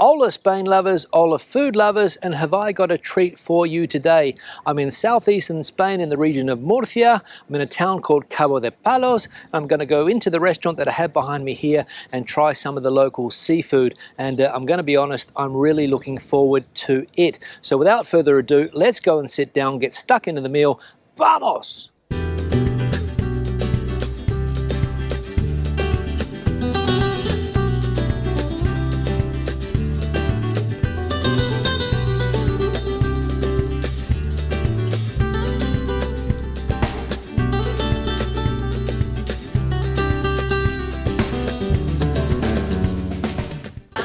Hola Spain lovers, hola food lovers, and have I got a treat for you today. I'm in southeastern Spain in the region of Murcia. I'm in a town called Cabo de Palos. I'm going to go into the restaurant that I have behind me here and try some of the local seafood. And I'm going to be honest, I'm really looking forward to it. So without further ado, let's go and sit down, get stuck into the meal. Vamos!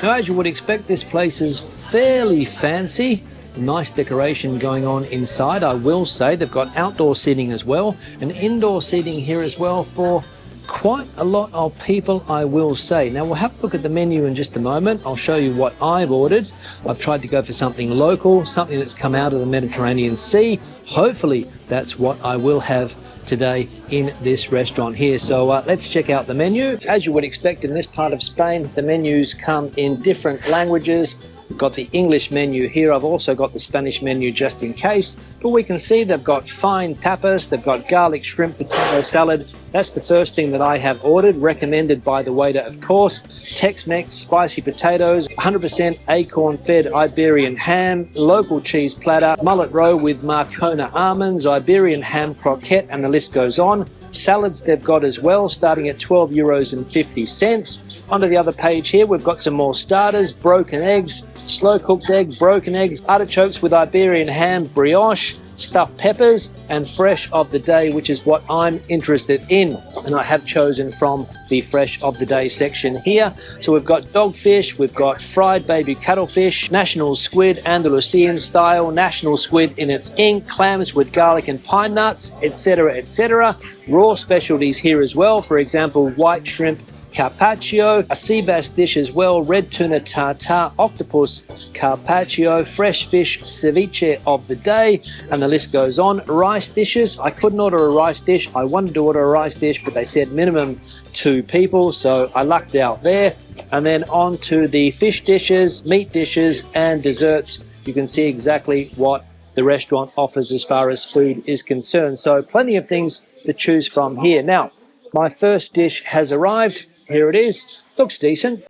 Now, as you would expect, this place is fairly fancy. Nice decoration going on inside, I will say. They've got outdoor seating as well, and indoor seating here as well for quite a lot of people, I will say. Now, we'll have a look at the menu in just a moment. I'll show you what I've ordered. I've tried to go for something local, something that's come out of the Mediterranean Sea. Hopefully, that's what I will have today in this restaurant here. So let's check out the menu. As you would expect in this part of Spain, the menus come in different languages. We've got the English menu here. I've also got the Spanish menu just in case. But we can see they've got fine tapas. They've got garlic shrimp potato salad. That's the first thing that I have ordered, recommended by the waiter, of course. Tex-Mex spicy potatoes, 100% acorn-fed Iberian ham, local cheese platter, mullet roe with Marcona almonds, Iberian ham croquette, and the list goes on. Salads they've got as well, starting at €12.50. Onto the other page here, we've got some more starters, broken eggs, slow-cooked egg, broken eggs, artichokes with Iberian ham, brioche, stuffed peppers, and fresh of the day, which is what I'm interested in. And I have chosen from the fresh of the day section here. So we've got dogfish, we've got fried baby cuttlefish, national squid, Andalusian style, national squid in its ink, clams with garlic and pine nuts, etc., etc. Raw specialties here as well. For example, white shrimp carpaccio, a sea bass dish as well, red tuna tartare, octopus carpaccio, fresh fish ceviche of the day, and the list goes on. Rice dishes, I couldn't order a rice dish. I wanted to order a rice dish, but they said minimum 2 people, so I lucked out there. And then on to the fish dishes, meat dishes, and desserts. You can see exactly what the restaurant offers as far as food is concerned. So plenty of things to choose from here. Now, my first dish has arrived. Here it is. Looks decent.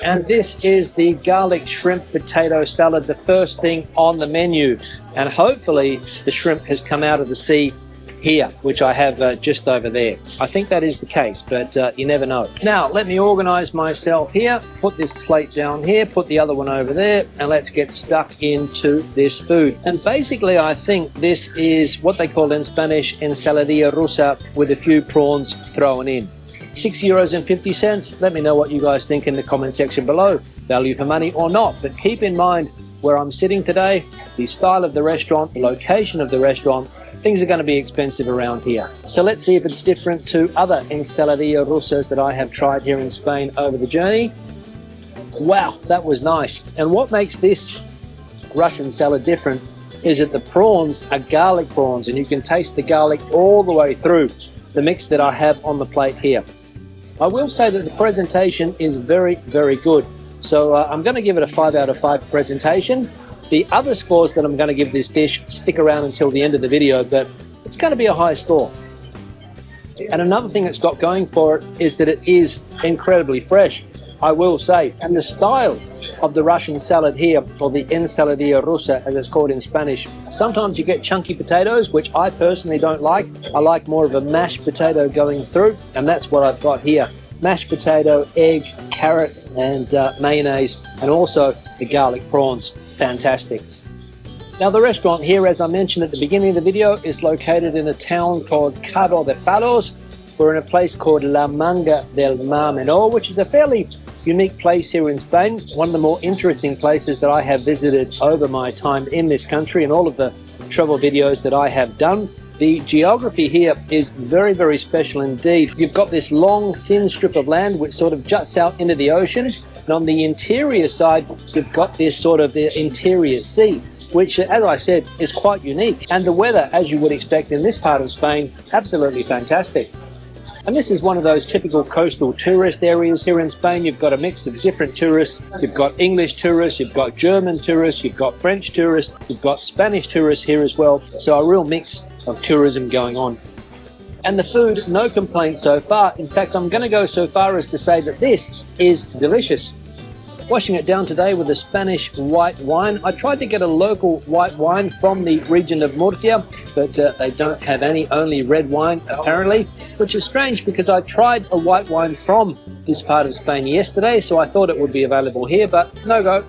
And this is the garlic shrimp potato salad, the first thing on the menu. And hopefully the shrimp has come out of the sea here, which I have just over there. I think that is the case, but you never know. Now, let me organize myself here, put this plate down here, put the other one over there, and let's get stuck into this food. And basically, I think this is what they call in Spanish ensaladilla rusa with a few prawns thrown in. €6.50. Let me know what you guys think in the comment section below. Value for money or not, but keep in mind where I'm sitting today, the style of the restaurant, the location of the restaurant. Things are going to be expensive around here. So let's see if it's different to other ensaladilla rusas that I have tried here in Spain over the journey. Wow, that was nice. And what makes this Russian salad different is that the prawns are garlic prawns, and you can taste the garlic all the way through the mix that I have on the plate here. I will say that the presentation is very, very good. So I'm going to give it a 5 out of 5 presentation. The other scores that I'm going to give this dish, stick around until the end of the video, but it's going to be a high score. And another thing it's got going for it is that it is incredibly fresh, I will say. And the style of the Russian salad here, or the ensaladilla rusa as it's called in Spanish, sometimes you get chunky potatoes, which I personally don't like. I like more of a mashed potato going through, and that's what I've got here. Mashed potato, egg, carrot, and mayonnaise, and also the garlic prawns. Fantastic. Now, the restaurant here, as I mentioned at the beginning of the video, is located in a town called Cabo de Palos. We're in a place called La Manga del Mar Menor, which is a fairly unique place here in Spain. One of the more interesting places that I have visited over my time in this country and all of the travel videos that I have done. The geography here is very, very special indeed. You've got this long, thin strip of land which sort of juts out into the ocean. And on the interior side, you've got this sort of the interior sea, which, as I said, is quite unique. And the weather, as you would expect in this part of Spain, absolutely fantastic. And this is one of those typical coastal tourist areas here in Spain. You've got a mix of different tourists. You've got English tourists, you've got German tourists, you've got French tourists, you've got Spanish tourists here as well. So a real mix of tourism going on. And the food, no complaints so far. In fact, I'm going to go so far as to say that this is delicious. Washing it down today with a Spanish white wine. I tried to get a local white wine from the region of Murcia, but they don't have any, only red wine apparently, which is strange because I tried a white wine from this part of Spain yesterday, so I thought it would be available here, but no go.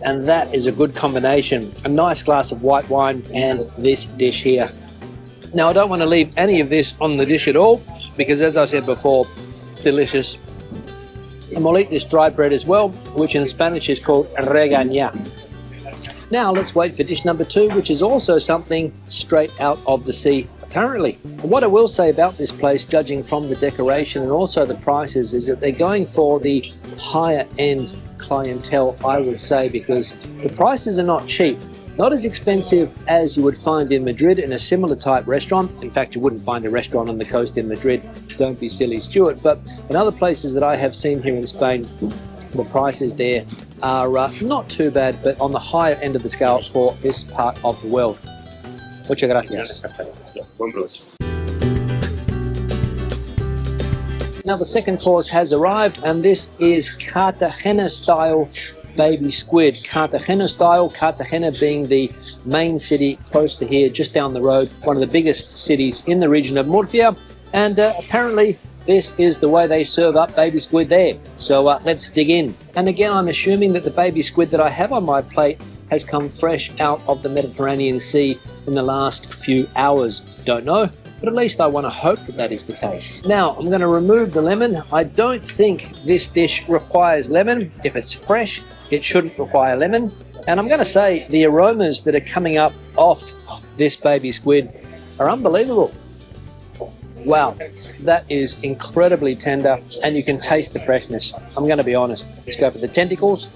And that is a good combination. A nice glass of white wine and this dish here. Now I don't want to leave any of this on the dish at all because, as I said before, delicious. And we'll eat this dry bread as well, which in Spanish is called regaña. Now let's wait for dish number 2, which is also something straight out of the sea, apparently. What I will say about this place, judging from the decoration and also the prices, is that they're going for the higher end clientele, I would say, because the prices are not cheap. Not as expensive as you would find in Madrid in a similar type restaurant. In fact, you wouldn't find a restaurant on the coast in Madrid. Don't be silly, Stuart. But in other places that I have seen here in Spain, the prices there are not too bad, but on the higher end of the scale for this part of the world. Muchas gracias. Now the second course has arrived, and this is Cartagena style baby squid. Cartagena style, Cartagena being the main city close to here, just down the road, one of the biggest cities in the region of Murcia, and apparently this is the way they serve up baby squid there. So let's dig in. And again, I'm assuming that the baby squid that I have on my plate has come fresh out of the Mediterranean Sea in the last few hours. Don't know, but at least I want to hope that that is the case. Now I'm going to remove the lemon. I don't think this dish requires lemon. If it's fresh, it shouldn't require lemon. And I'm going to say the aromas that are coming up off this baby squid are unbelievable. Wow, that is incredibly tender, and you can taste the freshness. I'm going to be honest. Let's go for the tentacles.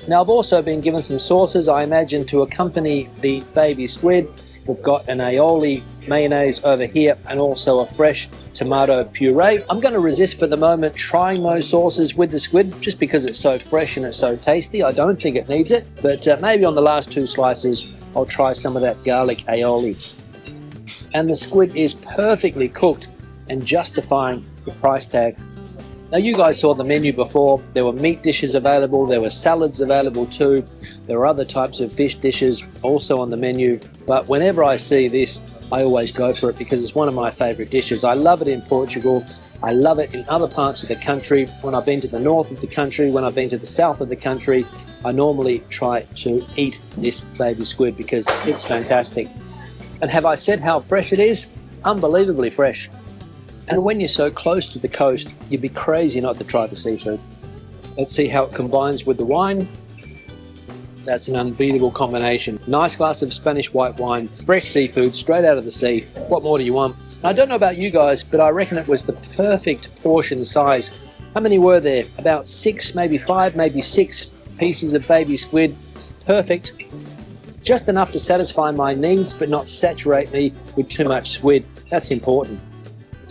Now I've also been given some sauces, I imagine, to accompany the baby squid. We've got an aioli mayonnaise over here and also a fresh tomato puree. I'm going to resist for the moment trying those sauces with the squid just because it's so fresh and it's so tasty. I don't think it needs it, but maybe on the last 2 slices I'll try some of that garlic aioli. And the squid is perfectly cooked and justifying the price tag. Now you guys saw the menu before. There were meat dishes available, there were salads available too. There were other types of fish dishes also on the menu. But whenever I see this, I always go for it because it's one of my favorite dishes. I love it in Portugal. I love it in other parts of the country. When I've been to the north of the country, when I've been to the south of the country, I normally try to eat this baby squid because it's fantastic. And have I said how fresh it is? Unbelievably fresh. And when you're so close to the coast, you'd be crazy not to try the seafood. Let's see how it combines with the wine. That's an unbeatable combination. Nice glass of Spanish white wine, fresh seafood straight out of the sea. What more do you want? I don't know about you guys, but I reckon it was the perfect portion size. How many were there? About 6, maybe 5, maybe 6 pieces of baby squid. Perfect. Just enough to satisfy my needs, but not saturate me with too much squid. That's important.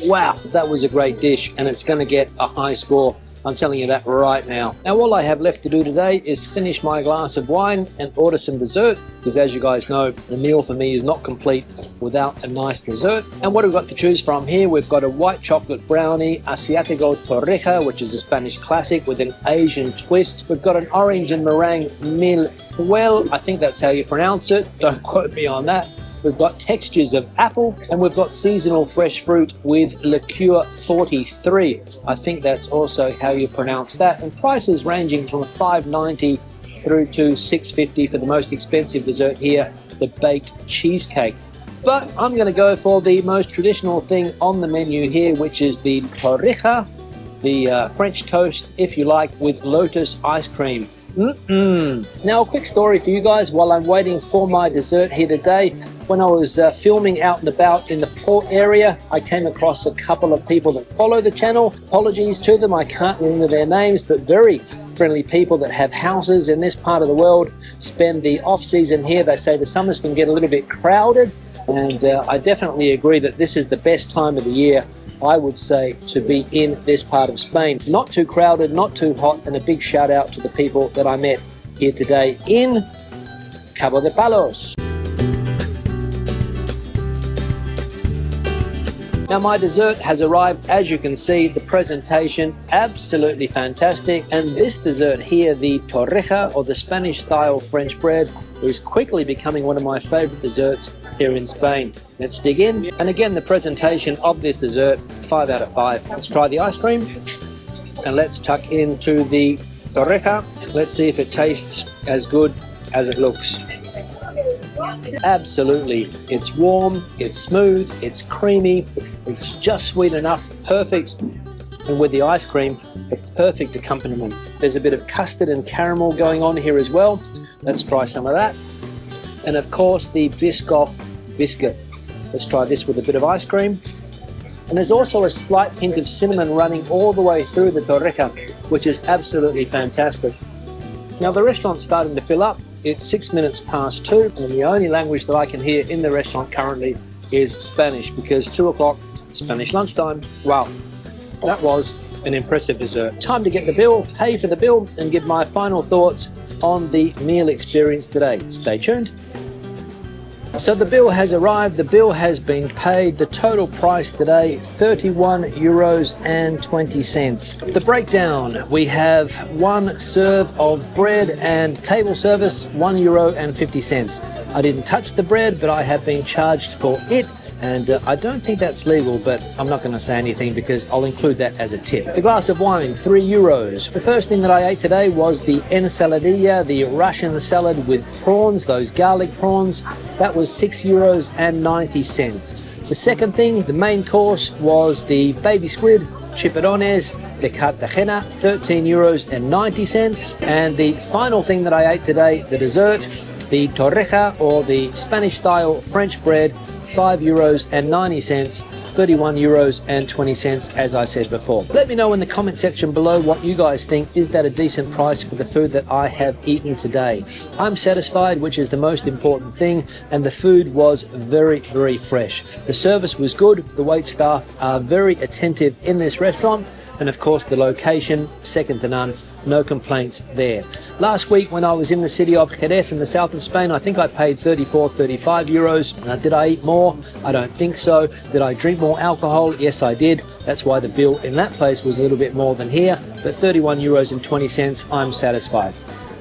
Wow, that was a great dish, and it's going to get a high score. I'm telling you that right now. Now all I have left to do today is finish my glass of wine and order some dessert, because as you guys know, the meal for me is not complete without a nice dessert. And what have we got to choose from here? We've got a white chocolate brownie, Asiático Torrija, which is a Spanish classic with an Asian twist. We've got an orange and meringue mil well, I think that's how you pronounce it. Don't quote me on that. We've got textures of apple, and we've got seasonal fresh fruit with liqueur 43. I think that's also how you pronounce that. And prices ranging from $5.90 through to $6.50 for the most expensive dessert here, the baked cheesecake. But I'm going to go for the most traditional thing on the menu here, which is the torrija, the French toast, if you like, with lotus ice cream. Now a quick story for you guys while I'm waiting for my dessert here today. When I was filming out and about in the port area, I came across a couple of people that follow the channel. Apologies to them, I can't remember their names, but very friendly people that have houses in this part of the world, spend the off season here. They say the summers can get a little bit crowded, and I definitely agree that this is the best time of the year I would say, to be in this part of Spain. Not too crowded, not too hot, and a big shout out to the people that I met here today in Cabo de Palos. Now my dessert has arrived. As you can see, the presentation absolutely fantastic, and this dessert here, the torreja, or the Spanish style French bread, is quickly becoming one of my favorite desserts here in Spain. Let's dig in. And again, the presentation of this dessert, 5 out of 5. Let's try the ice cream and let's tuck into the torreja. Let's see if it tastes as good as it looks. Absolutely, it's warm, it's smooth, it's creamy, it's just sweet enough, perfect, and with the ice cream, the perfect accompaniment. There's a bit of custard and caramel going on here as well. Let's try some of that. And of course, the Biscoff biscuit. Let's try this with a bit of ice cream. And there's also a slight hint of cinnamon running all the way through the torreja, which is absolutely fantastic. Now the restaurant's starting to fill up. It's 6 minutes past 2, and the only language that I can hear in the restaurant currently is Spanish, because 2 o'clock, Spanish lunchtime. Wow, that was an impressive dessert. Time to get the bill, pay for the bill, and give my final thoughts on the meal experience today. Stay tuned. So the bill has arrived, the bill has been paid. The total price today, €31.20. The breakdown, we have 1 serve of bread and table service, €1.50. I didn't touch the bread, but I have been charged for it. And I don't think that's legal, but I'm not going to say anything because I'll include that as a tip. The glass of wine, €3. The first thing that I ate today was the ensaladilla, the Russian salad with prawns, those garlic prawns. That was €6.90. The second thing, the main course, was the baby squid, chipirrones de Cartagena, €13.90. And the final thing that I ate today, the dessert, the torreja, or the Spanish style French bread, €5.90, €31.20, as I said before. Let me know in the comment section below what you guys think. Is that a decent price for the food that I have eaten today? I'm satisfied, which is the most important thing, and the food was very, very fresh. The service was good. The wait staff are very attentive in this restaurant, and of course the location, second to none. No complaints there. Last week when I was in the city of Jerez in the south of Spain, I think I paid 34, 35 euros. Did I eat more? I don't think so. Did I drink more alcohol? Yes, I did. That's why the bill in that place was a little bit more than here, but 31.20 euros, I'm satisfied.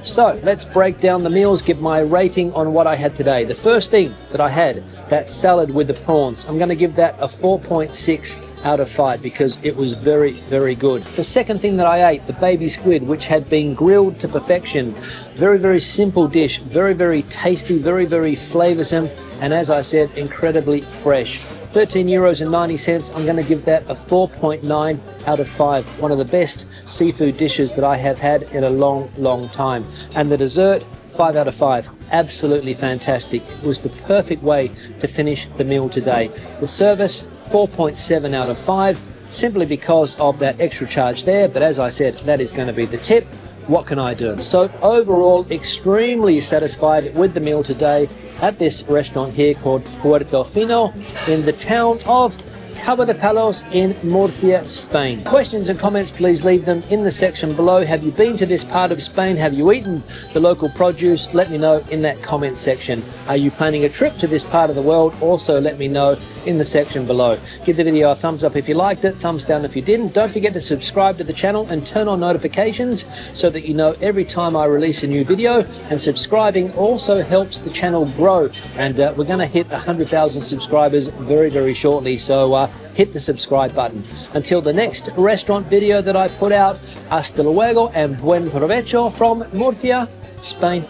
So let's break down the meals, give my rating on what I had today. The first thing that I had, that salad with the prawns, I'm going to give that a 4.6 out of 5 because it was very, very good. The second thing that I ate, the baby squid, which had been grilled to perfection. Very, very simple dish, very, very tasty, very, very flavoursome, and as I said, incredibly fresh. €13.90, I'm going to give that a 4.9 out of 5. One of the best seafood dishes that I have had in a long, long time. And the dessert, 5 out of 5. Absolutely fantastic. It was the perfect way to finish the meal today. The service, 4.7 out of 5, simply because of that extra charge there, but as I said, that is going to be the tip. What can I do? So overall, extremely satisfied with the meal today at this restaurant here called Puerto Fino in the town of Cabo de Palos in Murcia, Spain. Questions and comments, please leave them in the section below. Have you been to this part of Spain? Have you eaten the local produce? Let me know in that comment section. Are you planning a trip to this part of the world? Also let me know in the section below. Give the video a thumbs up if you liked it, thumbs down if you didn't. Don't forget to subscribe to the channel and turn on notifications so that you know every time I release a new video. And subscribing also helps the channel grow, and we're going to hit 100,000 subscribers very, very shortly, so hit the subscribe button. Until the next restaurant video that I put out, hasta luego and buen provecho from Murcia, Spain.